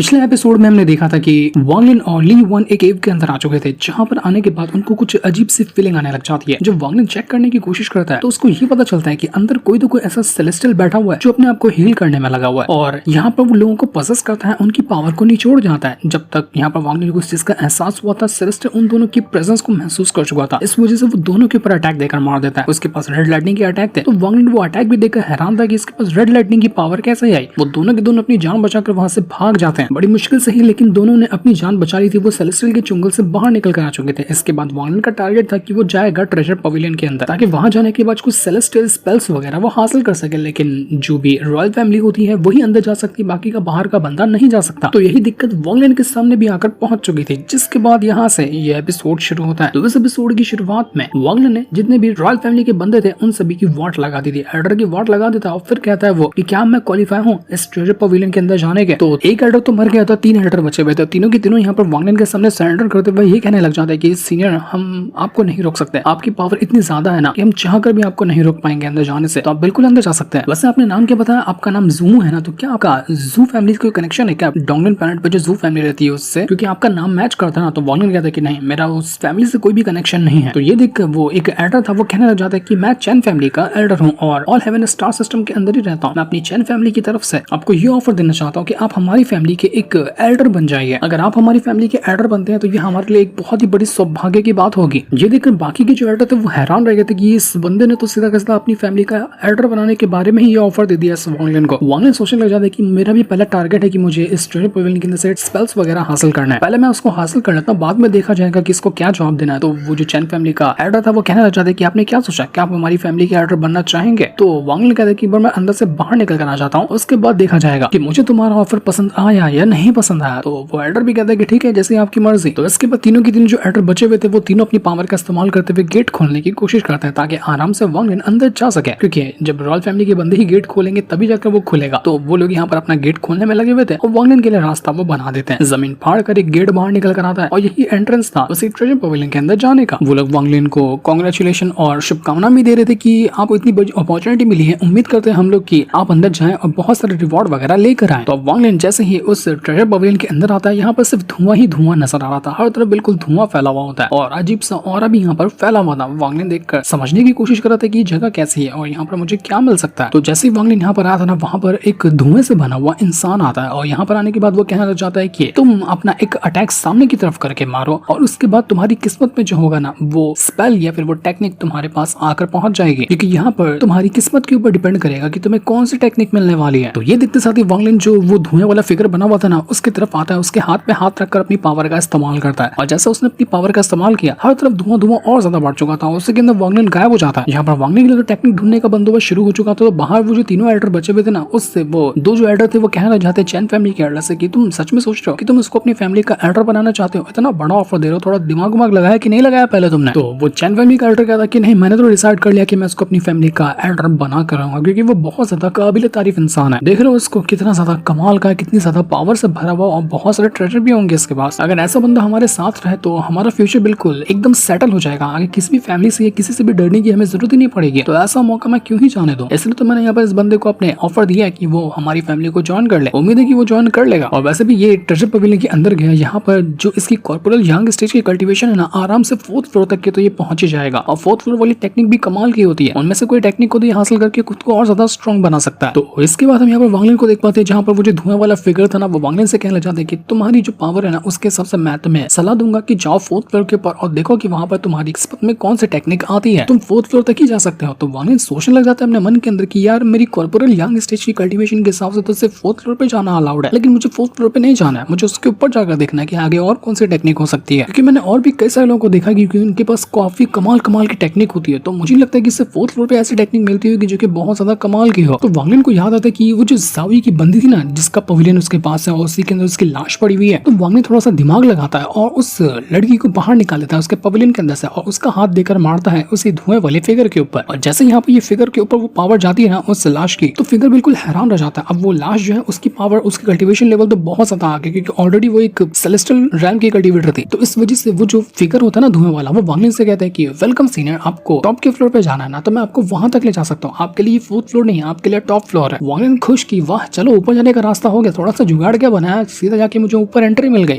पिछले एपिसोड में हमने देखा था कि वांग लिन और ली वन एक केव के अंदर आ चुके थे, जहां पर आने के बाद उनको कुछ अजीब सी फीलिंग आने लग जाती है। जब वांग लिन चेक करने की कोशिश करता है तो उसको ये पता चलता है कि अंदर कोई तो कोई ऐसा सेलेस्टियल बैठा हुआ है जो अपने आप को हील करने में लगा हुआ है और यहाँ पर वो लोगों को पसेस करता है, उनकी पावर को निचोड़ जाता है। जब तक यहाँ पर वांग लिन को इस चीज का एहसास हुआ था, सेलेस्टियल उन दोनों की प्रेजेंस को महसूस कर चुका था। इस वजह से वो दोनों के ऊपर अटैक देकर मार देता है। उसके पास रेड लाइटनिंग की अटैक थे तो वांग लिन वो अटैक भी देखकर हैरान था कि इसके पास रेड लाइटनिंग की पावर कैसे आई। वो दोनों के दोनों अपनी जान बचाकर वहां से भाग जाते हैं, बड़ी मुश्किल से ही, लेकिन दोनों ने अपनी जान बचा ली थी। वो सेलेस्टियल के चुंगल से बाहर निकल कर आ चुके थे। इसके बाद वांग लिन का टारगेट था कि वो जाएगा ट्रेजर पवेलियन के अंदर ताकि वहां जाने के बाद कुछ सेलेस्टियल स्पेल्स वगैरह वो हासिल कर सके, लेकिन जो भी रॉयल फैमिली होती है वही अंदर जा सकती, बाकी का बाहर का बंदा नहीं जा सकता। तो यही दिक्कत वांग लिन के सामने भी आकर पहुंच चुकी थी, जिसके बाद यहाँ से ये एपिसोड शुरू होता है। तो इस एपिसोड की शुरुआत में वांग लिन ने जितने भी रॉयल फैमिली के बंदे थे उन सभी की वोट लगा दी थी, एल्डर की वोट लगा देता और फिर कहता है वो कि क्या मैं क्वालिफाई हूँ इस ट्रेजर पवेलियन के अंदर जाने के। तो एक एल्डर तो मर गया था, 3 एल्डर बचे हुए थे। तीनों की तीनों यहाँ पर वांग लिन के सामने सरेंडर करते हुए ये कहने लग जाता है कि सीनियर, हम आपको नहीं रोक सकते, आपकी पावर इतनी ज्यादा है ना कि हम चाहकर भी आपको नहीं रोक पाएंगे अंदर जाने से, तो आप बिल्कुल अंदर जा सकते हैं। वैसे आपने नाम क्या बताया? आपका नाम जूमू है ना, तो क्या आपका जू फैमिली से कोई कनेक्शन है क्या? डोंगलिन प्लैनेट पे जो जू फैमिली रहती है उससे, क्योंकि आपका नाम मैच करता है ना। तो वांग लिन कहता है कि नहीं, मेरा उस फैमिली से कोई भी कनेक्शन नहीं है। तो ये देख वो एक एल्डर था, वो कहने लग जाता है कि मैं चैन फैमिली का एल्डर हूँ और ऑल हेवन स्टार सिस्टम के अंदर ही रहता हूँ। मैं अपनी चैन फैमिली की तरफ से आपको ये ऑफर देना चाहता हूँ कि आप हमारी फैमिली के एक एल्डर बन जाइए। अगर आप हमारी फैमिली के एल्डर बनते हैं तो ये हमारे लिए एक बहुत ही बड़ी सौभाग्य की बात होगी। ये देखकर बाकी के जो एल्डर थे वो हैरान रह गए थे कि इस बंदे ने तो सीधा का सीधा अपनी फैमिली का एल्डर बनाने के बारे में ही ये ऑफर दे दिया वांग लिन को। वांग लिन सोचने लग जाता है कि मेरा भी पहला टारगेट है कि मुझे इस ट्रेजर पवेलियन के अंदर से स्पेल्स वगैरह हासिल करना है। पहले मैं उसको हासिल कर लेता हूँ, बाद में देखा जाएगा कि इसको क्या जवाब देना है। तो वो जो चैन फैमिली का एल्डर था वो कहने लग जाता है कि आपने क्या सोचा, क्या आप हमारी फैमिली के एल्डर बनना चाहेंगे? तो वांग लिन कहता है कि मैं अंदर से बाहर निकल कर आ जाता हूँ, उसके बाद देखा जाएगा कि मुझे तुम्हारा ऑफर पसंद आया या नहीं पसंद आया। तो वो एल्डर भी कहता है कि ठीक है, जैसे आपकी मर्जी। तो इसके बाद तीनों की तीनों जो एल्डर बचे हुए थे वो तीनों अपनी पावर का इस्तेमाल करते हुए गेट खोलने की कोशिश करते हैं ताकि आराम से वांग लिन अंदर जा सके, क्योंकि जब रॉयल फैमिली के बंदे ही गेट खोलेंगे तभी जाकर वो खुलेगा। तो वो लोग यहाँ पर अपना गेट खोलने में लगे हुए थे और वांग लिन के लिए रास्ता वो बना देते हैं। जमीन फाड़ कर एक गेट बाहर निकल कर आता है और यही एंट्रेंस था उसी ट्रेजर पवेलियन के अंदर जाने का। वो लोग वांग लिन को कांग्रेचुलेशन और शुभकामना भी दे रहे थे कि आपको इतनी बड़ी अपॉर्चुनिटी मिली है, उम्मीद करते हैं हम लोग कि आप अंदर जाएं और बहुत सारे रिवॉर्ड वगैरह लेकर आए। तो वांग लिन जैसे ही उस ट्रेजर पवेलियन के अंदर आता है, यहाँ पर सिर्फ धुआं ही धुआं नजर आ रहा था, हर तरफ बिल्कुल धुआं फैला हुआ होता है और अजीब सा ऑरा भी यहाँ पर फैला हुआ था। वांग लिन देखकर समझने की कोशिश कर रहा था कि जगह कैसी है और यहाँ पर मुझे क्या मिल सकता है। तो जैसे ही वांग लिन यहाँ पर आया था ना, वहाँ पर एक धुएं से बना हुआ इंसान आता है और यहाँ पर आने के बाद वो कहने लग जाता है कि तुम अपना एक अटैक सामने की तरफ करके मारो और उसके बाद तुम्हारी किस्मत में जो होगा ना वो स्पेल या फिर वो टेक्निक तुम्हारे पास आकर पहुंच जाएगी, क्योंकि यहाँ पर तुम्हारी किस्मत के ऊपर डिपेंड करेगा कि तुम्हें कौन सी टेक्निक मिलने वाली है। तो ये देखते साथ ही वांग लिन जो वो धुएं वाला फिगर बना हुआ था ना उसकी तरफ आता है, उसके हाथ पे हाथ रखकर अपनी पावर का इस्तेमाल करता है और जैसे उसने अपनी पावर का इस्तेमाल किया, हर तरफ धुआं धुआं और ज्यादा बढ़ चुका था। उसके अंदर वांग लिन गायब हो जाता है। यहाँ पर वांग लिन के लिए टेक्निक ढूंढने का बंदोबस्त शुरू हो चुका था। तो बाहर वो जो तीनों एल्डर बचे हुए थे ना, उससे वो दो जो एल्डर थे वो कहना चाहते चैन फैमिली के एल्डर से कि तुम सच में सोच रहे हो कि तुम इसको अपनी फैमिली का एल्डर बनाना चाहते हो? इतना बड़ा ऑफर दे रहे हो, थोड़ा दिमाग लगाया कि नहीं लगाया पहले तुमने? तो वो चैन फैमिली का एल्डर कहता कि नहीं, मैंने तो डिसाइड कर लिया कि मैं इसको अपनी फैमिली का एल्डर बना कर रहूंगा, क्योंकि वो बहुत ज्यादा काबिल तारीफ इंसान है। देख रहे हो इसको कितना ज्यादा कमाल का है, कितनी ज्यादा पावर से भरा हुआ और बहुत सारे ट्रेजर भी होंगे इसके पास। अगर ऐसा बंदा हमारे साथ रहे तो हमारा फ्यूचर बिल्कुल एकदम सेटल हो जाएगा, आगे किसी भी फैमिली से या किसी से भी डरने की हमें जरूरत ही नहीं पड़ेगी। तो ऐसा मौका मैं क्यों ही जाने दूं? इसलिए तो मैंने यहाँ पर इस बंदे को अपने ऑफर दिया है कि वो हमारी फैमिली को ज्वाइन कर ले। उम्मीद है कि वो ज्वाइन कर लेगा। और वैसे भी ये ट्रेजर पवेलियन के अंदर गया, यहाँ पर जो इसकी कॉर्पोरल यंग स्टेज की कल्टीवेशन है ना, आराम से 4th फ्लोर तक के तो ये पहुंच ही जाएगा। और 4th फ्लोर वाली टेक्निक भी कमाल की होती है, उनमें से कोई टेक्निक को तो हासिल करके खुद को और ज्यादा स्ट्रॉन्ग बना सकता है। तो इसके बाद हम यहाँ पर वांग लिन को देख पाते हैं, जहाँ पर वो जो धुआं वाला फिगर था ना, वो वांग लिन से कहने लग जाते हैं कि तुम्हारी जो पावर है ना उसके हिसाब से मैं तुम्हें सलाह दूंगा कि जाओ 4th फ्लोर के ऊपर और देखो कि वहां पर तुम्हारी किस्मत में कौन सी टेक्निक आती है, तुम 4th फ्लोर तक ही जा सकते हो। तो वांग लिन सोचने लग जाता है अपने मन के अंदर कि यार मेरी कॉर्पोरल यंग स्टेज की कल्टीवेशन के हिसाब से तो सिर्फ 4th फ्लोर पे जाना अलाउड है, लेकिन मुझे 4th फ्लोर पे नहीं जाना है, मुझे उसके ऊपर जाकर देखना है कि आगे और कौन सी टेक्निक हो सकती है। क्योंकि मैंने और भी कई सारे लोगों को देखा कि उनके पास काफी कमाल की टेक्निक होती है, तो मुझे लगता है कि सिर्फ 4th फ्लोर पे ऐसी टेक्निक मिलती होगी जो कि बहुत ज्यादा कमाल की हो। तो वांग लिन को याद आता है कि वो जो ज़ावी की बंदी थी ना, जिसका पवेलियन उसके पास है और उसी के अंदर उसकी लाश पड़ी हुई है, तो वांग लिन थोड़ा सा दिमाग लगाता है और उस लड़की को बाहर निकाल लेता है उसके पवेलियन के अंदर से और उसका हाथ देकर मारता है उसी धुएं वाले फिगर के ऊपर। और जैसे यहाँ पे ये फिगर के ऊपर वो पावर जाती है ना उस लाश की, तो फिगर बिल्कुल हैरान रह जाता है। अब वो लाश जो है उसकी पावर, उसकी कल्टीवेशन लेवल तो बहुत ज्यादा आगे, क्योंकि ऑलरेडी वो एक सेलेस्टियल रैंक की कल्टीवेटर थी। तो इस वजह से वो जो फिगर होता है ना धुएं वाला, वो वांग लिन से कहता है कि वेलकम सीनियर, आपको टॉप के फ्लोर पे जाना है ना, तो मैं आपको वहां तक ले जा सकता हूँ, आपके लिए 4th फ्लोर नहीं है, आपके लिए टॉप फ्लोर है। वांग लिन खुश की वाह, चलो ऊपर जाने का रास्ता हो गया, थोड़ा सा जुगाड़ क्या बनाया, सीधा जाके मुझे ऊपर एंट्री मिल गई।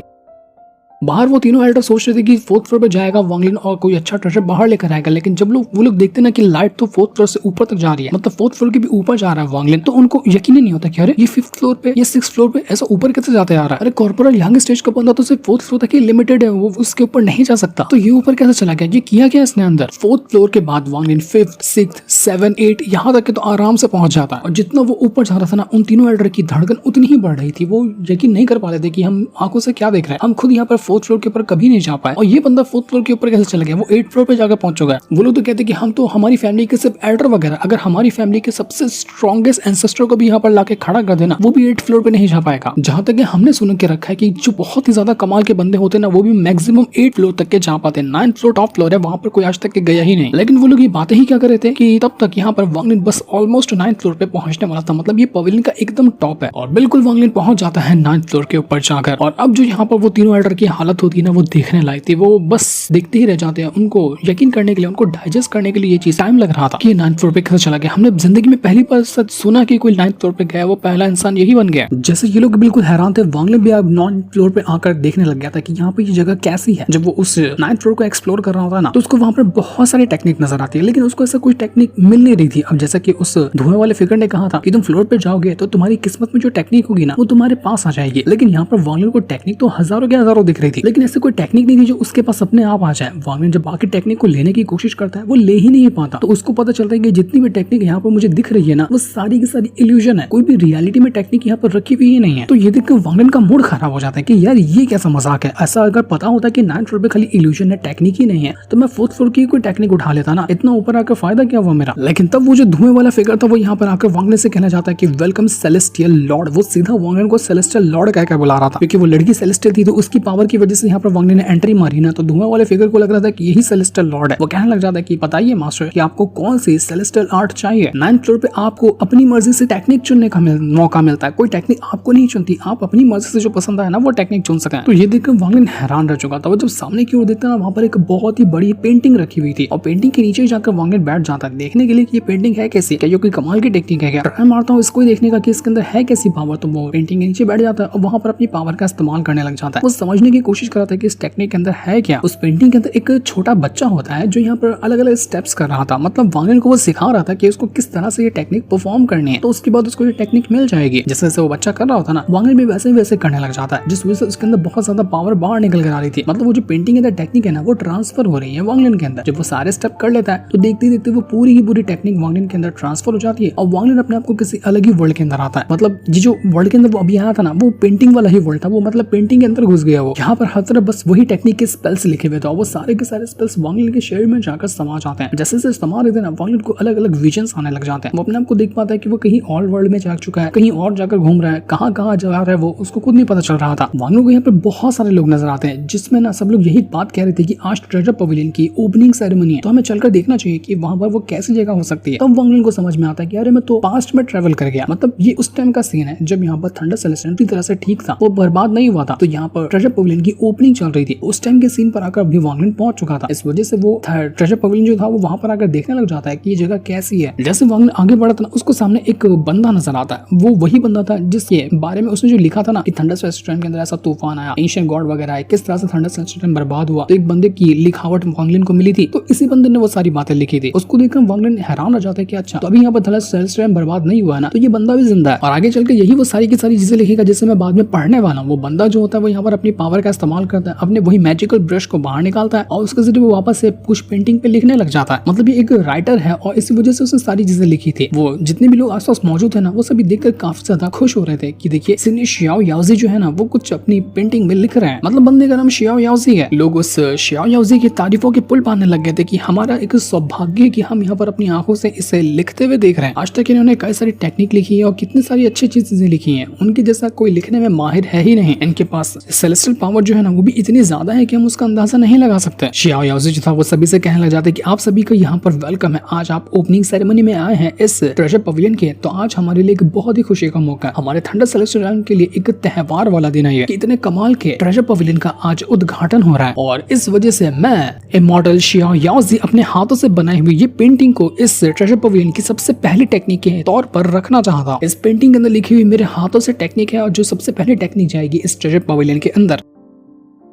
बाहर वो तीनों एल्डर सोच रहे थे कि फोर्थ फ्लोर पे जाएगा वांगलिन और कोई अच्छा ट्रेजर बाहर लेकर आएगा, लेकिन जब वो लोग देखते ना कि लाइट तो फोर्थ फ्लोर से ऊपर तक जा रही है, मतलब फोर्थ फ्लोर के भी ऊपर जा रहा है वांगलिन, तो उनको यकीन ही नहीं होता कि अरे ये फिफ्थ फ्लोर पे या सिक्स फ्लोर पे ऐसा ऊपर कैसे जाते आ रहा है। अरे कॉर्पोरल यंग स्टेज का बंदा तो सिर्फ फोर्थ फ्लोर तक ही लिमिटेड है, वो उसके ऊपर नहीं जा सकता, तो ये ऊपर कैसे चला गया, ये किया क्या इसने अंदर। फोर्थ फ्लोर के बाद वांगलिन फिफ्थ, सिक्स्थ, 7, 8 यहाँ तक के तो आराम से पहुंच जाता है। और जितना वो ऊपर जा रहा था ना, उन तीनों एल्डर की धड़कन उतनी ही बढ़ रही थी। वो यकीन नहीं कर पा रहे थे कि हम आंखों से क्या देख रहे हैं, हम खुद यहाँ पर फोर्थ फ्लोर के ऊपर कभी नहीं जा पाए और ये बंदा फोर्थ फ्लोर के ऊपर कैसे चला गया, वो 8th फ्लोर पे जाकर पहुंच चुका है। वो लोग तो कहते हैं कि हम तो हमारी फैमिली के सिर्फ एल्डर वगैरह, अगर हमारी फैमिली के सबसे स्ट्रॉन्गेस्ट एंसेस्टर को भी यहाँ पर लाके खड़ा कर देना, वो भी 8th फ्लोर पे नहीं जा पाएगा। जहां तक हमने सुन के रखा है कि जो बहुत ही ज्यादा कमाल के बंदे होते हैं ना, वो भी मैक्सिमम 8th फ्लोर तक के जा पाते हैं। 9th फ्लोर टॉप फ्लोर है, वहां पर कोई आज तक के गया ही नहीं। लेकिन वो लोग ये बातें ही क्या कर रहे थे कि तब तक यहाँ पर वांगलिन बस ऑलमोस्ट 9th फ्लोर पे पहुंचने वाला था, मतलब ये पवेलियन का एकदम टॉप है। और बिल्कुल वांगलिन पहुंच जाता है 9th फ्लोर के ऊपर जाकर। और अब जो यहाँ पर वो तीनों एल्डर की हालत होती है ना, वो देखने लायक थी। वो बस देखते ही रह जाते हैं। उनको यकीन करने के लिए, उनको डाइजेस्ट करने के लिए ये चीज टाइम लग रहा था कि 9th फ्लोर पे कैसे चला गया। हमने जिंदगी में पहली बार सच सुना कि कोई 9th फ्लोर पे गया, वो पहला इंसान यही बन गया। जैसे ये लोग बिल्कुल हैरान थे, वांगलिन भी अब 9th फ्लोर पे आकर देखने लग गया था कि यहाँ पे ये जगह कैसी है। जब वो उस 9th फ्लोर को एक्सप्लोर कर रहा होता ना, तो उसको वहाँ पर बहुत सारी टेक्निक नजर आती है, लेकिन उसको ऐसा कोई टेक्निक मिल नहीं रही थी। अब जैसा कि उस धुएं वाले फिगर ने कहा था कि तुम फ्लोर पे जाओगे तो तुम्हारी किस्मत में जो टेक्निक होगी ना, वो तुम्हारे पास आ जाएगी। लेकिन यहाँ पर वांगलिन को टेक्निक तो हजारों के हजारों दिख रही थी, लेकिन ऐसे कोई टेक्निक नहीं थी जो उसके पास अपने आप आ जाए। वांगलिन जब बाकी टेक्निक को लेने की कोशिश करता है, वो ले ही नहीं पाता। तो उसको पता चलता है कि जितनी भी टेक्निक यहाँ पर मुझे दिख रही है ना, वो सारी की सारी इल्यूजन है, कोई भी रियलिटी में टेक्निक यहाँ पर रखी हुई ही नहीं है। तो ये देखकर वांगलिन का मूड खराब हो जाता है कि यार ये कैसा मजाक है। ऐसा अगर पता होता कि 9th फ्लोर पे खाली इल्यूजन है, टेक्निक ही नहीं है, तो मैं 4th फ्लोर की कोई टेक्निक उठा लेता ना, इतना ऊपर आकर फायदा क्या हुआ मेरा। लेकिन तब वो जो धुएं वाला फिगर था, वो यहाँ पर आकर वांगलिन से कहना चाहता है कि वेलकम सेलेस्टियल लॉर्ड। वो सीधा वांगलिन को सेलेस्टियल लॉर्ड कहकर बुला रहा था, क्योंकि वो लड़की सेलेस्टियल थी, तो उसकी पावर की वजह से यहाँ पर वांगलिन ने एंट्री मारी ना, तो धुएं वाले फिगर को लग रहा था कि यही सेलेस्टियल लॉर्ड है। वो कहने लग जाता है कि बताइए मास्टर कि आपको कौन सी सेलेस्टियल आर्ट चाहिए। 9th फ्लोर पे आपको अपनी मर्जी से टेक्निक चुनने का मौका मिलता है, कोई टेक्निक आपको नहीं चुनती, आप अपनी मर्जी से जो पसंद आए ना वो टेक्निक चुन सकें। तो ये देखकर वांगलिन हैरान रह चुका था। वो जब सामने की ओर देखता ना, वहाँ पर एक बहुत ही बड़ी पेंटिंग रखी हुई थी, और पेंटिंग के नीचे जाकर वांगलिन बैठ जाता है देखने के लिए कि ये पेंटिंग है कैसी, क्या ये कोई कमाल की टेक्निक है क्या। ट्राई मारता हूँ इसको देखने का कि इसके अंदर है कैसी पावर। तो वो पेंटिंग के नीचे बैठ जाता है और वहाँ पर अपनी पावर का इस्तेमाल करने लग जाता है। वो समझने की कोशिश कर रहा था कि इस टेक्निक के अंदर है क्या। उस पेंटिंग के अंदर एक छोटा बच्चा होता है जो यहाँ पर अलग अलग स्टेप्स कर रहा था, मतलब वांगलिन को वो सिखा रहा था कि उसको किस तरह से ये टेक्निक परफॉर्म करनी है। तो उसके बाद उसको ये टेक्निक मिल जाएगी। जैसे जैसे वो बच्चा कर रहा होता ना, वांगलिन भी वैसे वैसे करने लग जाता है, जिस वजह से उसके अंदर बहुत ज्यादा पावर बाहर निकल कर आ रही थी। मतलब वो जो पेंटिंग के अंदर टेक्निक है ना, वो ट्रांसफर हो रही है वांगलिन के अंदर। जब वो सारे स्टेप कर लेता है, तो देखते देखते वो पूरी की पूरी टेक्निक वांगलिन के अंदर ट्रांसफर हो जाती है, और वांगलिन अपने आप को किसी अलग ही वर्ल्ड के अंदर आता है। मतलब ये जो वर्ल्ड के अंदर वो अभी आया था ना, वो पेंटिंग वाला ही वर्ल्ड था। वो मतलब पेंटिंग के अंदर घुस गया। वो यहाँ पर हर तरफ बस वही टेक्निक के स्पेल्स लिखे हुए थे, और वो सारे के सारे स्पेल्स वांगलिन के शरीर में जाकर समा जाते हैं। जैसे जैसे समा रहे थे ना, वांगलिन को अलग अलग विजन्स आने लग जाते हैं। वो अपने आप को देख पाता है कि वो कहीं और वर्ल्ड में जा चुका है, कहीं और जाकर घूम रहा है, कहाँ कहाँ जा रहा है वो उसको खुद नहीं पता चल रहा था। वांगलिन को यहाँ पे बहुत सारे लोग नजर आते हैं, जिसमें ना सब लोग यही बात कह रहे थे कि आज ट्रेजर पवेलियन की ओपनिंग सेरेमनी है, तो हमें चलकर देखना चाहिए कि वहाँ पर वो कैसी जगह हो सकती है। तब वांगलिन को समझ में आता है कि अरे मैं तो पास्ट में ट्रेवल कर गया। मतलब ये उस टाइम का सीन है जब यहाँ पर थंडर सेलेस्टियल पूरी तरह से ठीक था, वो बर्बाद नहीं हुआ था। तो यहाँ पर ट्रेजर पवेलियन की ओपनिंग चल रही थी, उस टाइम के सीन पर आकर अभी वांगलिन पहुंच चुका था। इस वजह से वो ट्रेजर पवेलियन जो था, वो वहाँ पर आकर देखने लग जाता है कि ये जगह कैसी है। जैसे वांगलिन आगे बढ़ा था ना, उसको सामने एक बंदा नजर आता है। वो वही बंदा था जिसके बारे में उसने जो लिखा था ना कि थंडर सेलेस्टियल के अंदर ऐसा तूफान आया, एंशिएंट गॉड वगैरह है, किस तरह से थंडर सेलेस्टियल बर्बाद हुआ। तो एक बंदे की लिखावट वांगलिन को मिली थी, तो इसी बंदे ने वो सारी बातें लिखी थी। उसको देखकर वांगलिन हैरान रह जाता है कि अच्छा, तो अभी यहाँ पर थंडर सेलेस्टियल बर्बाद नहीं हुआ है ना, तो ये बंदा भी जिंदा है, और आगे चल के यही वो सारी की सारी चीजें लिखेगा जिससे मैं बाद में पढ़ने वाला हूँ। वो बंदा जो होता है वो यहाँ पर अपनी पावर का इस्तेमाल करता है, अपने वही मैजिकल ब्रश को बाहर निकालता है, और उसके जरिए वो वापस से कुछ पेंटिंग पे लिखने लग जाता है। मतलब ये एक राइटर है, और इसी वजह से उसने सारी चीजें लिखी थी। वो जितने भी लोग आसपास मौजूद है ना, वो सभी देखकर काफी ज्यादा खुश हो रहे थे कि देखिए सिनी शियाओ याओजी जो है ना, वो कुछ अपनी पेंटिंग में लिख रहे हैं। मतलब बंदे का नाम शियाओ याओजी है। लोग उस शियाओ याओजी की तारीफों के पुल बांधने लग गए थे कि हमारा एक सौभाग्य कि हम यहाँ पर अपनी आंखों से इसे लिखते हुए देख रहे हैं। आज तक इन्होंने कई सारी टेक्निक लिखी है और कितनी सारी अच्छी अच्छी चीजें लिखी हैं। उनके जैसा कोई लिखने में माहिर है ही नहीं। इनके पास सेलेस्टियल पावर पावर जो है ना वो भी इतनी ज्यादा है कि हम उसका अंदाजा नहीं लगा सकते। शियाओ याओजी जो था वो सभी से कहने लग जाते कि आप सभी का यहाँ पर वेलकम है, आज आप ओपनिंग सेरेमनी में आए हैं इस ट्रेजर पवेलियन के, तो आज हमारे लिए एक बहुत ही खुशी का मौका है, हमारे थंडर सेलेस्टियल आइलैंड के लिए एक त्योहार वाला दिन है ये, इतने कमाल के ट्रेजर पवेलियन का आज उद्घाटन हो रहा है और इस वजह से मैं इमॉर्टल शियाओ याओजी अपने हाथों से बनाई हुई ये पेंटिंग को इस ट्रेजर पवेलियन की सबसे पहली टेक्निक के तौर पर रखना चाहता। इस पेंटिंग के अंदर लिखी हुई मेरे हाथों से टेक्निक है और जो सबसे पहली टेक्निक जाएगी इस ट्रेजर पवेलियन के अंदर।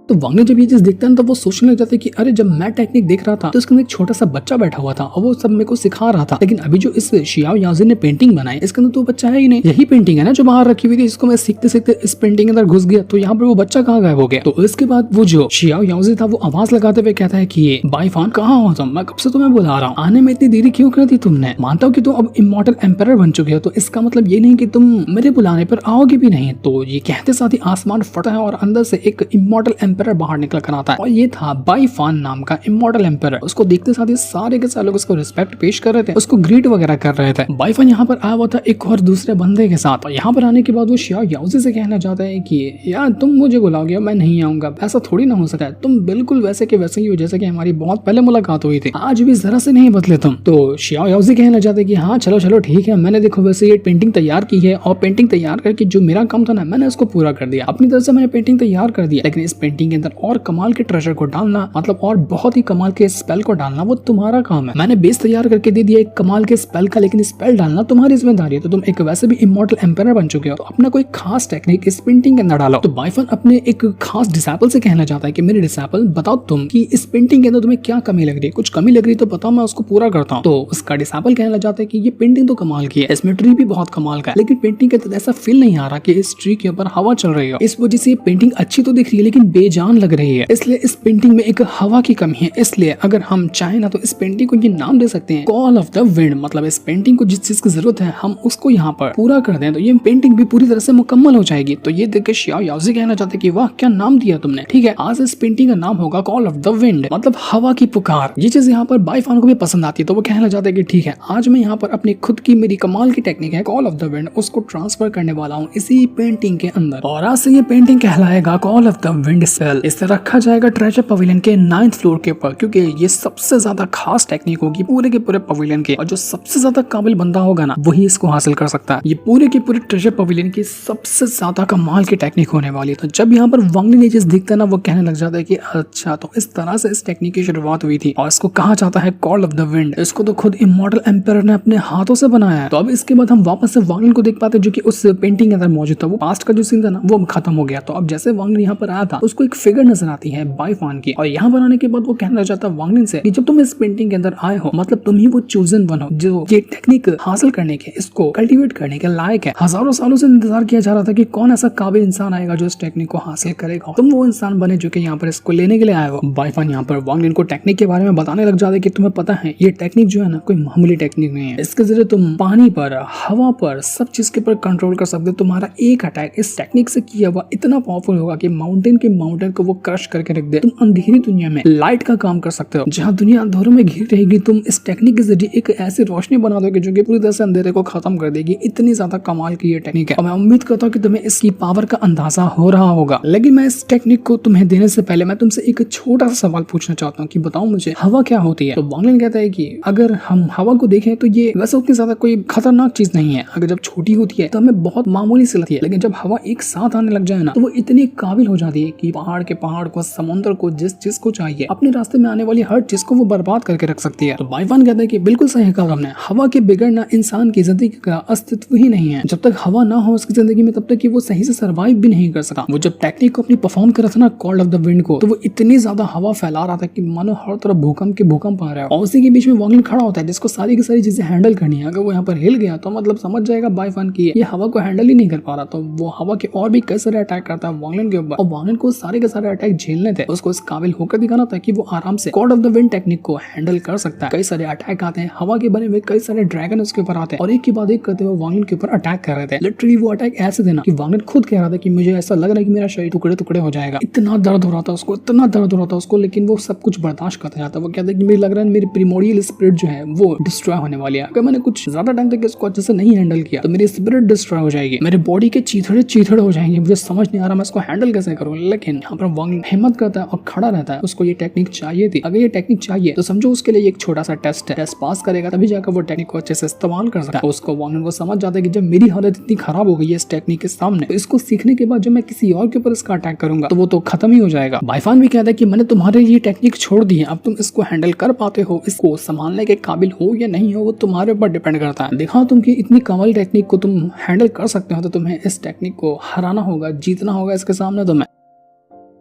तो वांगने जब ये चीज देखता है ना तो वो सोचने लग जाता है कि अरे जब मैं टेक्निक देख रहा था तो उसके अंदर एक छोटा सा बच्चा बैठा हुआ था और वो सब मेरे को सिखा रहा था, लेकिन अभी जो इस शियाओ याओजी ने पेंटिंग बनाई इसके अंदर तो बच्चा है ही नहीं। यही पेंटिंग है ना जो बाहर रखी हुई थी, इसको मैं सीखते सीखते इस पेंटिंग के अंदर घुस गया, तो यहाँ पर वो बच्चा कहाँ गायब हो गया। तो इसके बाद वो जो शियाओ याओजी था वो आवाज लगाते हुए कहता है कि ये बाईफान कहाँ हो तुम, मैं कब से तुम्हें बुला रहा हूँ, आने में इतनी देरी क्यों कर दी तुमने। मानता हूँ कि तुम अब इमॉर्टल एम्पायर बन चुके हो, तो इसका मतलब ये नहीं कि तुम मेरे बुलाने पर आओगे भी नहीं। तो ये कहते साथ ही आसमान फटा है और अंदर से एक इमॉर्टल एम्पायर बाहर निकल कर आता है और ये था बाईफान नाम का इमॉर्टल एम्पायर। उसको देखते साथ ही सारे के सारे लोग उसको रिस्पेक्ट पेश कर रहे थे, उसको ग्रीट वगैरह कर रहे थे। बाईफान यहाँ पर आया हुआ था एक और दूसरे बंदे के साथ और यहाँ पर आने के बाद वो शियाओ याओजी से कहना चाहता है कि यार तुम मुझे बुलाओगे मैं नहीं आऊंगा, ऐसा थोड़ी ना हो सकता है, तुम बिल्कुल वैसे के वैसे ही हो जैसे कि हमारी बहुत पहले मुलाकात हुई थी, आज भी जरा से नहीं बदले तुम। तो शियाओ याओजी कहना चाहते कि हाँ चलो चलो ठीक है, मैंने देखो वैसे ये पेंटिंग तैयार की है और पेंटिंग तैयार करके जो मेरा काम था ना मैंने उसको पूरा कर दिया, अपनी तरफ से मैंने पेंटिंग तैयार कर दिया, लेकिन इस पेंटिंग के अंदर और कमाल के ट्रेजर को डालना, मतलब और बहुत ही कमाल के स्पेल को डालना वो तुम्हारा काम है। मैंने बेस तैयार करके दे दिया एक कमाल के स्पेल का, लेकिन स्पेल डालना तुम्हारी जिम्मेदारी है। तो तुम एक वैसे भी इमॉर्टल एम्पायर बन चुके हो, तो अपना कोई खास टेक्निक इस पेंटिंग के अंदर डालो। तो बाईफान अपने एक खास डिसाइपल से कहना चाहता है कि मेरे डिसाइपल बताओ तुम कि इस पेंटिंग के अंदर तुम्हें क्या कमी लग रही है, कुछ कमी लग रही है तो बताओ मैं उसको पूरा करता हूँ। तो उसका डिसाइपल कहना चाहता है कि ये पेंटिंग तो कमाल की है, इसमें ट्री भी बहुत कमाल का है, लेकिन पेंटिंग के अंदर ऐसा फील नहीं आ रहा कि इस ट्री के ऊपर हवा चल रही है। इस वजह से ये पेंटिंग अच्छी तो दिख रही है लेकिन बेजान लग रही है, इसलिए इस पेंटिंग में एक हवा की कमी है। इसलिए अगर हम चाहें ना तो इस पेंटिंग को ये नाम दे सकते हैं कॉल ऑफ द विंड, मतलब इस पेंटिंग को जिस चीज की जरूरत है हम उसको यहाँ पर पूरा कर दें तो ये पेंटिंग भी पूरी तरह से मुकम्मल हो जाएगी। तो ये देख के शियाओ याओजी कहना चाहते कि वाह क्या नाम दिया तुमने, ठीक है आज इस पेंटिंग का नाम होगा कॉल ऑफ द विंड, मतलब हवा की पुकार। ये चीज यहाँ पर बाईफान को भी पसंद आती है, तो वो कहना चाहते कि ठीक है आज मैं यहाँ पर अपनी खुद की मेरी कमाल की टेक्निक है कॉल ऑफ द विंड उसको ट्रांसफर करने वाला हूँ इसी पेंटिंग के अंदर, और आज से ये पेंटिंग कहलाएगा call of the wind spell. इसे रखा जाएगा ट्रेजर पवेलियन के 9th फ्लोर के ऊपर, क्योंकि ये सबसे ज्यादा खास टेक्निक होगी पूरे के पूरे पवेलियन के, और जो सबसे ज्यादा काबिल बंदा होगा ना वही इसको हासिल कर सकता है। ये पूरे के पूरे ट्रेजर पवेलियन की सबसे ज्यादा कमाल की टेक्निक होने वाली है। तो जब यहाँ पर वांगली ने चीज दिखता है ना वो कहने लग जाता है कि अच्छा तो इस तरह से इस टेक्निक की शुरुआत हुई थी और इसको कहा जाता है कॉल ऑफ द विंड, इसको तो खुद इमॉर्टल एम्पायर ने अपने हाथों से बनाया है। तो अब इसके बाद हम वापस से वांगली को देख पाते हैं जो कि उस पेंटिंग के अंदर मौजूद था, वो पास्ट का जो सीन था ना वो खत्म हो गया। तो अब जैसे वांगली यहाँ पर आया था उसको एक फिगर नजर आती है बाईफान की, और यहाँ पर आने के बाद वो कहना चाहता है वांगलिन से कि जब तुम इस पेंटिंग के अंदर आए हो मतलब तुम ही वो चूजन वन हो जो ये टेक्निक हासिल करने के, इसको कल्टीवेट करने के लायक है। हजारों सालों से इंतजार किया जा रहा था कि कौन ऐसा काबिल इंसान आएगा जो इस टेक्निक को हासिल करेगा, तुम वो इंसान बने जो कि यहाँ पर इसको लेने के लिए आए हो। बाईफान यहाँ पर वांगलिन को टेक्निक के बारे में बताने लग जाते कि तुम्हें पता है ये टेक्निक जो है ना कोई मामूली टेक्निक नहीं है, इसके जरिए तुम पानी पर, हवा पर, सब चीज के ऊपर कंट्रोल कर सकते हो। तुम्हारा एक अटैक इस टेक्निक से किया हुआ इतना पावरफुल होगा कि माउंटेन को वो क्रश करके रख दे। तुम अंधेरी दुनिया में लाइट का काम कर सकते हो, जहाँ दुनिया अंधेरों में घिर रहेगी तुम इस टेक्निक के जरिए एक ऐसी रोशनी बना दोगे जो कि पूरी तरह से अंधेरे को खत्म कर देगी। इतनी ज्यादा कमाल की ये टेक्निक है और मैं उम्मीद करता हूँ कि तुम्हें इसकी पावर का अंदाजा हो रहा होगा। लेकिन मैं इस टेक्निक को तुम्हें देने से पहले मैं तुमसे एक छोटा सा सवाल पूछना चाहता हूँ कि बताओ मुझे हवा क्या होती है। तो वांगलिन कहता है कि अगर हम हवा को देखें तो ये वैसे उतनी ज्यादा कोई खतरनाक चीज नहीं है, अगर जब छोटी होती है तो हमें बहुत मामूली सी लगती है, लेकिन जब हवा एक साथ आने लग जाए ना तो वो इतनी काबिल हो जाती है कि पहाड़ को, समुद्र को, जिस चीज को चाहिए अपने रास्ते में आने वाली हर चीज को वो बर्बाद करके रख सकती है। तो बाईफान कहता है कि बिल्कुल सही कहा हमने, हवा के बिगड़ ना इंसान की जिंदगी का अस्तित्व ही नहीं है। जब तक हवा ना हो उसकी जिंदगी में तब तक कि वो सही से सर्वाइव भी नहीं कर सकता। वो जब टेक्निक को अपनी परफॉर्म कर रहा था ना कॉल ऑफ द विंड को, तो वो इतनी ज्यादा हवा फैला रहा था कि मानो हर तरफ भूकंप के भूकंप आ रहा है, और उसी के बीच में वांगलिन खड़ा होता है जिसको सारी की सारी चीजें हैंडल करनी है। अगर वो यहाँ पर हिल गया तो मतलब समझ जाएगा बाईफान की ये हवा को हैंडल ही नहीं कर पा रहा, तो वो हवा के और भी कई सारे अटैक करता है वांगलिन के ऊपर, और वांगलिन को सारे के सारे अटैक झेलने थे, उसको इस काबिल होकर दिखाना था कि वो आराम से call of the wind technique को हैंडल कर सकता है। कई सारे अटैक आते हैं, हवा के बने हुए कई सारे ड्रैगन उसके ऊपर आते हैं और एक के बाद एक करते हुए वांगलिन के ऊपर अटैक कर रहे थे। लिटरली वो अटैक ऐसे थे ना कि वांगलिन खुद कह रहा था कि मुझे ऐसा लग रहा है कि मेरा शरीर टुकड़े टुकड़े हो जाएगा। इतना दर्द हो रहा था उसको, इतना दर्द हो रहा था उसको, लेकिन वो सब कुछ बर्दाश्त करता जाता। वो कहता है कि मुझे लग रहा है मेरी प्रिमोडियल स्पिरिट जो है वो डिस्ट्रॉय होने वाली है। अगर मैंने कुछ ज्यादा टाइम तक इसको अच्छे से नहीं हैंडल किया तो मेरी स्पिरिट डिस्ट्रॉय हो जाएगी, मेरे बॉडी के चीथड़े हो जाएंगे। मुझे समझ नहीं आ रहा मैं इसको हैंडल कैसे करूँ, लेकिन यहाँ पर वांगलिन हिम्मत करता है और खड़ा रहता है। उसको ये टेक्निक चाहिए थी। अगर ये टेक्निक चाहिए तो समझो उसके लिए एक छोटा सा टेस्ट है। टेस्ट पास करेगा तभी जाकर वो टेक्निक को अच्छे से इस्तेमाल कर सकता है। उसको वांगलिन को समझ जाता है कि जब मेरी हालत इतनी खराब हो गई है इस टेक्निक के सामने, तो इसको सीखने के बाद जब मैं किसी और के ऊपर इसका अटैक करूंगा तो वो तो खत्म ही हो जाएगा। बाइफान भी कहता है कि मैंने तुम्हारे लिए टेक्निक छोड़ दी है, अब तुम इसको हैंडल कर पाते हो, इसको संभालने के काबिल हो या नहीं हो वो तुम्हारे ऊपर डिपेंड करता है। देखा तुम कि इतनी कमाल टेक्निक को तुम हैंडल कर सकते हो, तो तुम्हें इस टेक्निक को हराना होगा, जीतना होगा इसके सामने तुम्हें।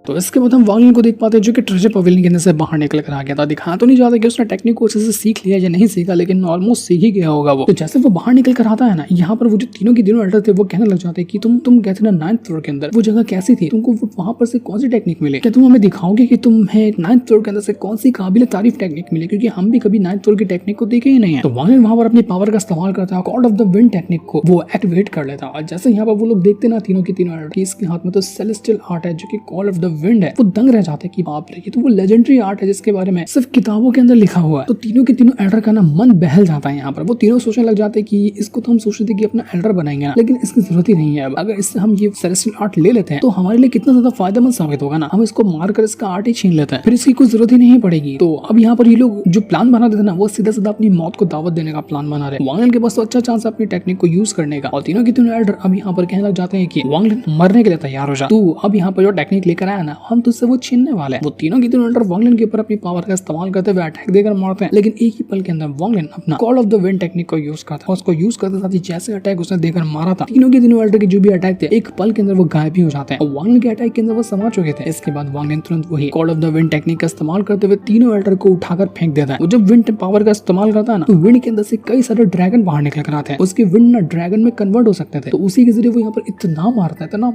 तो इसके बाद हम वांगलिन को देख पाते हैं जो कि ट्रेजर पवेलियन के अंदर से बाहर निकल कर आ गया था। दिखाया तो नहीं जाता कि उसने टेक्निक को अच्छे से सीख लिया या नहीं सीखा, लेकिन ऑलमोस्ट सीख ही गया होगा वो। तो जैसे वो बाहर निकल कर आता है ना, यहाँ पर वो जो तीनों के तीनों एल्डर थे वो कहने लग जाते हैं कि तुम गए थे ना 9th फ्लोर के अंदर, वो जगह कैसी थी, तुमको वहां पर से कौन सी टेक्निक मिली, क्या तुम हमें दिखाओगे कि तुम्हें 9th फ्लोर के अंदर से कौन सी काबिल तारीफ टेक्निक मिली, क्योंकि हम भी कभी 9th फ्लोर की टेक्निक को देखे ही नहीं है। तो वांगलिन वहां पर अपनी पावर का इस्तेमाल करता है, God of the wind technique को वो एक्टिवेट कर लेता है। और जैसे यहाँ पर वो लोग देखते ना तीनों के तीनों एल्डर, इसके हाथ में तो सेलेस्टियल आर्ट है जो कि कॉल ऑफ द विंड है, वो दंग रह जाते हैं कि बाप रे, ये तो वो लेजेंडरी आर्ट है जिसके बारे में सिर्फ किताबों के अंदर लिखा हुआ है। तो तीनों के तीनों एल्डर का ना मन बहल जाता है। यहाँ पर वो तीनों सोचने लग जाते हैं कि इसको तो हम सोचते थे कि अपना एल्डर बनाएंगे ना, लेकिन इसकी जरूरत ही नहीं है। अब अगर इससे हम ये सेलेस्टियल आर्ट ले लेते हैं तो हमारे लिए कितना ज्यादा फायदेमंद साबित होगा ना, हम इसको मारकर इसका आर्ट ही छीन लेते हैं, फिर इसकी कोई जरूरत ही नहीं पड़ेगी। तो अब यहाँ पर ये लोग जो प्लान बना देते ना, वो सीधा सीधा अपनी मौत को दावत देने का प्लान बना रहे। वांगलिन के पास तो अच्छा चांस है अपनी टेक्निक को यूज करने का, और तीनों के तीनों एल्डर अब यहाँ पर कहने लग जाते हैं कि वांगलिन मरने के लिए तैयार हो जा, तू अब यहाँ पर जो टेक्निक लेकर आया ना, हम तुझसे वो छीनने वाले हैं। वो तीनों के तीनों एल्डर वांगलिन के ऊपर अपनी पावर का इस्तेमाल करते हुए अटैक देकर मारते हैं, लेकिन एक ही पल के अंदर वांगलिन अपना call of the wind technique को यूज करता है। उसको यूज करते साथ ही जैसे अटैक उसने देकर मारा था, तीनों के तीनों एल्डर के जो भी अटैक थे एक पल के अंदर वो गायब ही हो जाते हैं और वांगलिन के अटैक के अंदर वो समा चुके थे। इसके बाद वांगलिन तुरंत वही call of the wind technique का इस्तेमाल करते हुए तीनों एल्डर को उठाकर फेंक देता है। वो जब विंड पावर का इस्तेमाल करता है ना, तो विंड के अंदर से कई सारे ड्रैगन बाहर निकल कर आते हैं। उसके विंड ना ड्रैगन में कन्वर्ट हो सकते थे, तो उसी के जरिए वो यहाँ पर इतना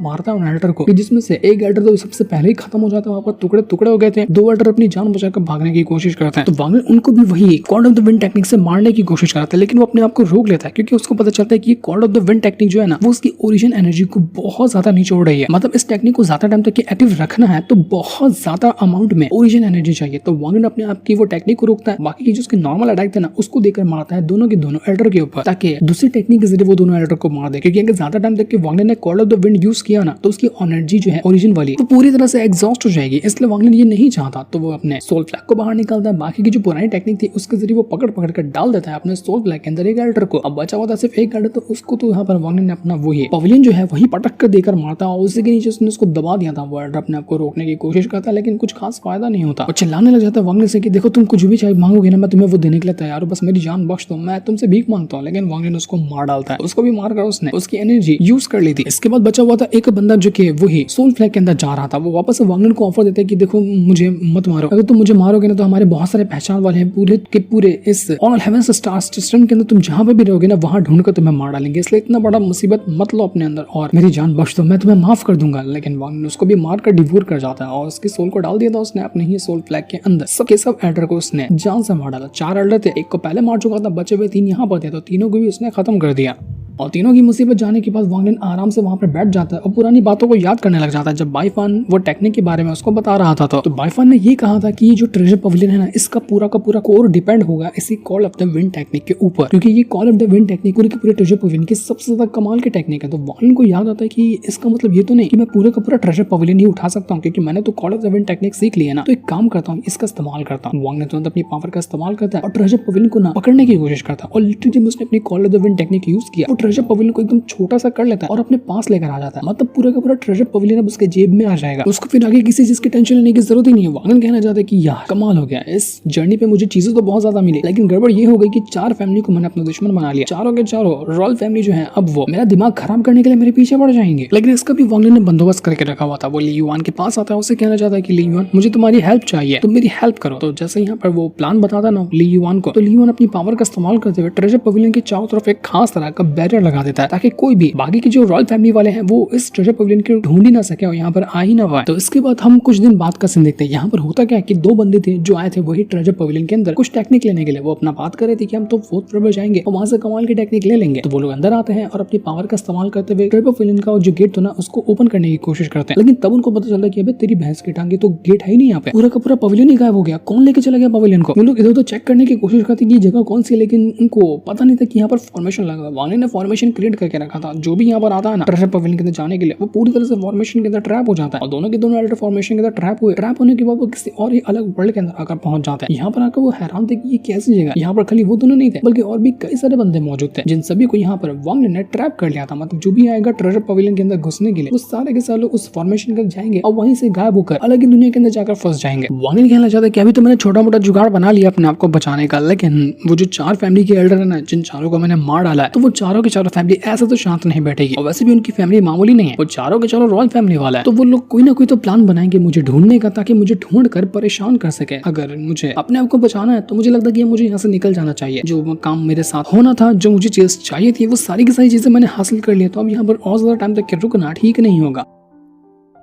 मारता है उन एल्डर को, जिसमें से एक एल्डर तो सबसे पहले ही खत्म हो जाता है, वहाँ पर टुकड़े टुकड़े हो गए थे। दो एल्डर अपनी जान बचाकर भागने की कोशिश करते हैं, तो वांगलिन उनको भी वही call of the wind technique से मारने की कोशिश करता है, लेकिन वो अपने आप को रोक लेता है, क्योंकि उसको पता चलता है कि call of the wind technique जो है ना, वो उसकी ओरिजिन एनर्जी को बहुत ज्यादा निचोड़ रही है। मतलब इस टेक्निक को ज्यादा टाइम तक एक्टिव रखना है तो बहुत ज्यादा अमाउंट में ओरिजिन एनर्जी चाहिए। तो वांगलिन अपने आप की वो टेक्निक को रोकता है, बाकी की जो उसके नॉर्मल अटैक थे ना उसको देकर मारता है दोनों के दोनों एल्डर के ऊपर, ताकि दूसरी टेक्निक के जरिए वो दोनों एल्डर को मार दे। क्योंकि अगर ज्यादा टाइम तक के वांगलिन ने call of the wind use किया ना, तो उसकी एनर्जी जो है ओरिजिन वाली वो पूरी तरह से एग्जॉस्ट हो जाएगी, इसलिए वांगलिन ये नहीं चाहता। तो वो अपने सोल फ्लैग को बाहर निकालता है, बाकी की जो पुरानी टेक्निक थी उसके जरिए वो पकड़ कर डाल देता है अपने सोल फ्लैग के अंदर एक एल्डर को। अब बचा हुआ था सिर्फ एक एल्डर, तो उसको तो यहाँ पर वांगलिन ने अपना वही पवेलियन जो है वही पटक कर देकर मारता है और उसी के नीचे उसने उसको दबा दिया था। वो एल्डर अपने आप को रोकने की कोशिश करता है, लेकिन कुछ खास फायदा नहीं होता। और चिल्लाने लग जाता है वांगलिन से कि देखो तुम कुछ भी चाहिए मांगोगे ना, मैं तुम्हें वो देने के लिए तैयार हूँ, बस मेरी जान बख्श दो, मैं तुमसे भीख मांगता हूँ। लेकिन वांगलिन उसको मार डालता है, उसको भी मारकर उसने उसकी एनर्जी यूज कर ली थी। इसके बाद बचा हुआ था एक बंदा जो कि वही सोल फ्लैग के अंदर जा रहा था। वो वापस से वांगलिन को ऑफर देता है कि देखो मुझे मत मारो, अगर तुम मुझे मारोगे ना तो हमारे बहुत सारे पहचान वाले हैं पूरे के पूरे इस ऑल हेवन स्टार सिस्टम के अंदर, तुम जहां पे भी रहोगे ना वहां ढूंढकर तुम्हें मार डालेंगे, इसलिए इतना बड़ा मुसीबत मत लो अपने अंदर और मेरी जान बख्श दो, मैं तुम्हें माफ कर दूंगा। लेकिन वांगलिन उसको भी मार कर डिवोर कर जाता है और उसकी सोल को डाल दिया था उसने अपने ही सोल फ्लैग के अंदर। सबके सब एल्डर को उसने जान से मार डाला। 4 एल्डर थे, एक को पहले मार चुका था, बचे हुए 3 यहाँ पर थे, तो तीनों को भी उसने खत्म कर दिया। और तीनों की मुसीबत जाने के बाद वांगलिन आराम से वहां पर बैठ जाता है और पुरानी बातों को याद करने लग जाता है। जब बाइफान वो टेक्निक के बारे में उसको बता रहा था तो बाइफान ने ये कहा था कि ये जो ट्रेजर पवेलियन है ना, इसका पूरा का पूरा कोर डिपेंड होगा इसी call of the wind technique के ऊपर, क्योंकि ये call of the wind technique पूरे के पूरे ट्रेजर पवेलियन की सबसे ज्यादा कमाल की टेक्निक है। तो वांगलिन को याद आता है कि इसका मतलब ये तो नहीं कि मैं पूरे का पूरा ट्रेजर पवेलियन ही उठा सकता हूँ, क्योंकि मैंने तो call of the wind technique सीख लिया ना, तो एक काम करता हूँ इसका इस्तेमाल करता हूँ। वांगलिन तुरंत अपनी पावर का इस्तेमाल करता है और ट्रेजर पवेलियन को ना पकड़ने की कोशिश करता है और लिटरली उसने अपनी call of the wind technique use किया, वो ट्रेजर पवेलियन को एकदम छोटा सा कर लेता है और अपने पास लेकर आ जाता है। मतलब पूरा का पूरा ट्रेजर पवेलियन अब उसके जेब में आ जाएगा, उसको फिर आगे किसी चीज की टेंशन लेने की जरूरत ही नहीं है। वांगलिन कहना चाहता है कि यार कमाल हो गया, इस जर्नी पे मुझे चीजें तो बहुत ज्यादा मिली, लेकिन गड़बड़ ये हो गई कि 4 फैमिली को मैंने अपना दुश्मन बना लिया। चारों के चारों रॉयल फैमिली जो है अब वो मेरा दिमाग खराब करने के लिए मेरे पीछे पड़ जाएंगे। लेकिन इसका भी वांगलिन ने बंदोबस्त करके रखा हुआ था। वो ली युआन के पास आता है, उसे कहना चाहता है कि ली युआन मुझे तुम्हारी हेल्प चाहिए, तुम मेरी हेल्प करो। तो जैसे यहाँ पर वो प्लान बताता ना ली युआन को, तो ली युआन अपनी पावर का इस्तेमाल करते हुए ट्रेजर पवेलियन के चारों तरफ एक खास तरह का बैरियर लगा देता है, ताकि कोई भी बाकी की जो रॉयल फैमिली वाले हैं वो इस ट्रेजर पवेलियन को ढूंढ ही ना सके और यहाँ पर आ ही ना पाए। तो इसके बाद हम कुछ दिन बाद का सीन देखते हैं। यहाँ पर होता क्या है कि 2 बंदे थे जो आए थे वही ट्रेजर पवेलियन के अंदर कुछ टेक्निक लेने के लिए। वो अपना बात कर रहे थे कि हम तो 4th फ्लोर पर जाएंगे और वहां से कमाल की टेक्निक ले लेंगे। तो वो लोग अंदर आते हैं और अपनी पावर का इस्तेमाल करते हुए ट्रेजर पवेलियन का जो गेट था ना उसको ओपन करने की कोशिश करते हैं, लेकिन तब उनको पता चलता है कि अबे तेरी भैंस की टांगे, तो गेट है ही नहीं यहाँ पे, पूरा का पूरा पवेलियन ही गायब हो गया। कौन लेके चला गया पवेलियन को? ये लोग इधर तो चेक करने की कोशिश करते कि ये जगह कौन सी है, लेकिन उनको पता नहीं था कि यहाँ पर फॉर्मेशन लगा हुआ। वांगलिन ने फॉर्मेशन क्रिएट करके रखा था। जो भी यहाँ पर आता है ना ट्रेजर पवेलियन के अंदर जाने के लिए, वो पूरी तरह से फॉर्मेशन के अंदर ट्रैप हो जाता है और दोनों के दोनों एल्डर फॉर्मेशन के अंदर ट्रैप हुए। ट्रैप होने के बाद वो किसी और ही अलग वर्ल्ड के अंदर आकर पहुंच जाते हैं। यहाँ पर आकर वो हैरान थे कि ये कैसी जगह। यहाँ पर खाली वो दोनों नहीं थे बल्कि और भी कई सारे बंदे मौजूद थे जिन सभी को यहाँ पर वांग ने ट्रैप कर लिया था। मतलब जो भी आएगा ट्रेजर पवेलियन के अंदर घुसने के लिए, वो सारे के सारे लोग उस फॉर्मेशन के जाएंगे और वहीं से गायब होकर अलग ही दुनिया के अंदर जाकर फंस जाएंगे। वांग ने कहना चाहता है कि अभी तो मैंने छोटा मोटा जुगाड़ बना लिया अपने आप को बचाने का, लेकिन वो जो 4 फैमिली के एल्डर है ना, जिन चारों को मैंने मार डाला है, तो वो चारों के चारों फैमिली ऐसे तो शांत नहीं बैठेगी। और वैसे भी उनकी फैमिली मामूली नहीं है, वो चारों के चारों रॉयल फैमिली वाला है। तो वो लोग कोई ना कोई तो प्लान बनाएंगे मुझे ढूंढने का, ताकि मुझे ढूंढ कर परेशान कर सके। अगर मुझे अपने आप को बचाना है तो मुझे लगता है कि मुझे यहाँ से निकल जाना चाहिए। जो काम मेरे साथ होना था, जो मुझे चीज चाहिए थी, वो सारी की सारी चीजें मैंने हासिल कर ली। तो अब यहाँ पर और ज्यादा टाइम तक रुकना ठीक नहीं होगा।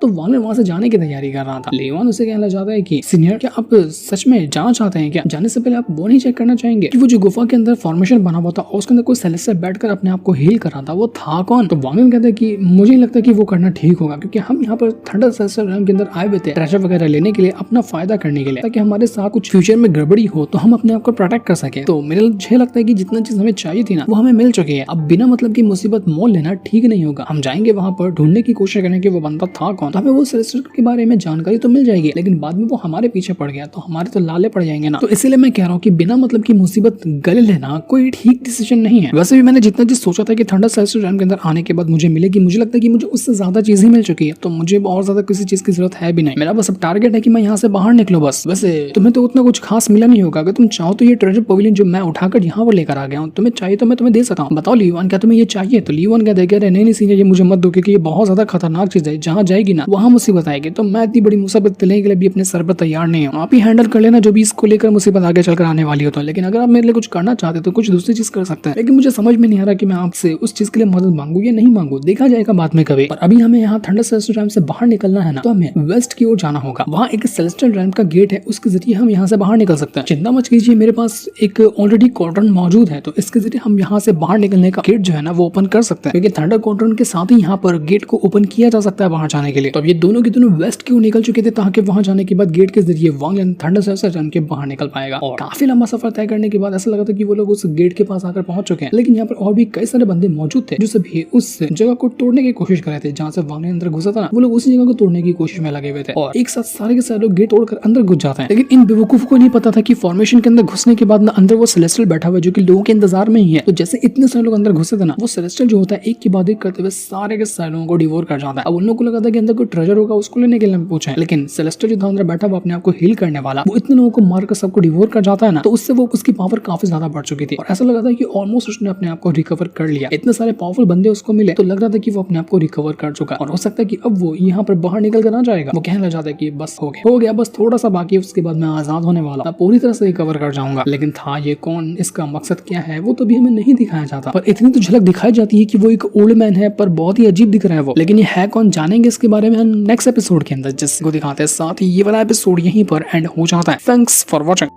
तो वांग वहां से जाने की तैयारी कर रहा था। लियोन उसे कहना चाहता है कि सीनियर, क्या आप सच में जाना चाहते हैं क्या? जाने से पहले आप वो नहीं चेक करना चाहेंगे कि वो जो गुफा के अंदर फॉर्मेशन बना हुआ था और उसके अंदर कोई सेलेस्टियल बैठकर अपने आप को हील कर रहा था, वो था कौन? तो वांग कहता है कि मुझे नहीं लगता कि वो करना ठीक होगा, क्योंकि हम यहाँ पर थंडर सेलेस्टियल रेल्म के अंदर आए हुए थे ट्रेजर वगैरह लेने के लिए, अपना फायदा करने के लिए, ताकि हमारे साथ कुछ फ्यूचर में गड़बड़ी हो तो हम अपने आप को प्रोटेक्ट कर सके। तो मुझे लगता है कि जितना चीज हमें चाहिए थी ना, वो हमें मिल चुकी है। अब बिना मतलब की मुसीबत मोल लेना ठीक नहीं होगा। हम जाएंगे वहां पर, ढूंढने की कोशिश करेंगे कि वो बंदा था कौन, तो हमें वो सेलेस्टियल के बारे में जानकारी तो मिल जाएगी, लेकिन बाद में वो हमारे पीछे पड़ गया तो हमारे तो लाले पड़ जाएंगे ना। तो इसीलिए मैं कह रहा हूँ कि बिना मतलब की मुसीबत गले लेना कोई ठीक डिसीजन नहीं है। वैसे भी मैंने जितना चीज सोचा था कि थंडर सेलेस्टियल रेल्म के अंदर आने के बाद मुझे मिलेगी, मुझे लगता है कि मुझे उससे ज्यादा चीज ही मिल चुकी है, तो मुझे और ज्यादा किसी चीज की जरूरत है भी नहीं। मेरा बस अब टारगेट है कि मैं यहाँ से बाहर निकलूं बस। वैसे तुम्हें तो उतना कुछ खास मिला नहीं होगा। अगर तुम चाहो तो ये ट्रेजर पवेलियन जो मैं उठाकर यहाँ पर लेकर आ गया हूँ, तुम्हें चाहिए तो मैं तुम्हें दे सकता हूँ। बताओ लियोन, क्या तुम्हें ये चाहिए? तो लियोन कहता है नहीं सीनियर, ये मुझे मत दो, क्योंकि ये बहुत ज्यादा खतरनाक चीज है। जहाँ जाएगी ना वहाँ मुसीबत आएगी, तो मैं इतनी बड़ी मुसीबत लेने के लिए भी अपने सर पर तैयार नहीं हूँ। आप ही हैंडल कर लेना जो भी इसको लेकर मुसीबत आगे चलकर आने वाली हो तो। लेकिन अगर आप मेरे लिए कुछ करना चाहते तो कुछ दूसरी चीज कर सकते हैं, लेकिन मुझे समझ में नहीं आ रहा कि मैं आपसे उस चीज के लिए मदद मांगू या नहीं मांगू, देखा जाएगा बाद में कभी। पर अभी हमें यहाँ थंडर सेलेस्टियल रेल्म से बाहर निकलना है ना, तो हमें वेस्ट की ओर जाना होगा। वहाँ एक सेलेस्टियल रेल्म का गेट है, उसके जरिए हम यहाँ से बाहर निकल सकते हैं। चिंता मत कीजिए, मेरे पास एक ऑलरेडी क्वाड्रेंट मौजूद है, तो इसके जरिए हम यहाँ से बाहर निकलने का गेट जो है ना वो ओपन कर सकते हैं, क्योंकि थंडर क्वाड्रेंट के साथ ही यहाँ पर गेट को ओपन किया जा सकता है बाहर जाने के लिए। तो ये दोनों के दोनों वेस्ट की ओर निकल चुके थे, ताकि वहाँ जाने के बाद गेट के जरिए वांग थंडर सेलेस्टियल रेल्म के बाहर निकल पाएगा। और काफी लंबा सफर तय करने के बाद ऐसा लगा था कि वो लोग उस गेट के पास आकर पहुंच चुके हैं, लेकिन यहाँ पर और भी कई सारे बंदे मौजूद थे जो सभी उस जगह को तोड़ने की कोशिश कर रहे थे। जहाँ से वांग अंदर घुसा था ना, वो लोग उसी जगह को तोड़ने की कोशिश में लगे हुए थे और एक साथ सारे के सारे लोग गेट तोड़कर अंदर घुस जाते हैं। लेकिन इन बेवकूफ को नहीं पता था कि फॉर्मेशन के अंदर घुसने के बाद ना अंदर वो सेलेस्टियल बैठा हुआ है जो कि लोगों के इंतजार में ही है। तो जैसे इतने सारे लोग अंदर घुसे थे ना, वो सेलेस्टियल जो होता है एक के बाद एक करते हुए सारे के सारे लोगों को डिवोर कर जाता है। अब उन लोगों को लगा था कि अंदर कोई ट्रेजर होगा, उसको लेने के लिए पूछा, लेकिन सेलेस्टियल जो था अंदर बैठा हुआ अपने आप को हील करने वाला, वो इतने लोगों को मारकर सबको डिवोर कर जाता है ना, तो उससे वो उसकी पावर काफी ज्यादा बढ़ चुकी थी और ऐसा लगा था कि ऑलमोस्ट उसने अपने आप को रिकवर कर लिया। इतने सारे पावरफुल बंदे उसको मिले तो लग रहा था कि वो अपने आप को रिकवर कर चुका और हो सकता है कि अब वो यहाँ पर बाहर निकल कर ना जाएगा। वो कहने लग जाता है कि बस हो गया, बस थोड़ा सा बाकी है, उसके बाद मैं आजाद होने वाला, मैं पूरी तरह से रिकवर कर जाऊंगा। लेकिन था ये कौन, इसका मकसद क्या है, वो तो भी हमें नहीं दिखाया जाता, पर इतनी तो झलक दिखाई जाती है कि वो एक ओल्ड मैन है, पर बहुत ही अजीब दिख रहा है वो। लेकिन ये है कौन, जानेंगे इसके बारे में नेक्स्ट एपिसोड के अंदर, जिसको दिखाते हैं। साथ ही ये वाला एपिसोड यहीं पर एंड हो जाता है। Thanks for watching.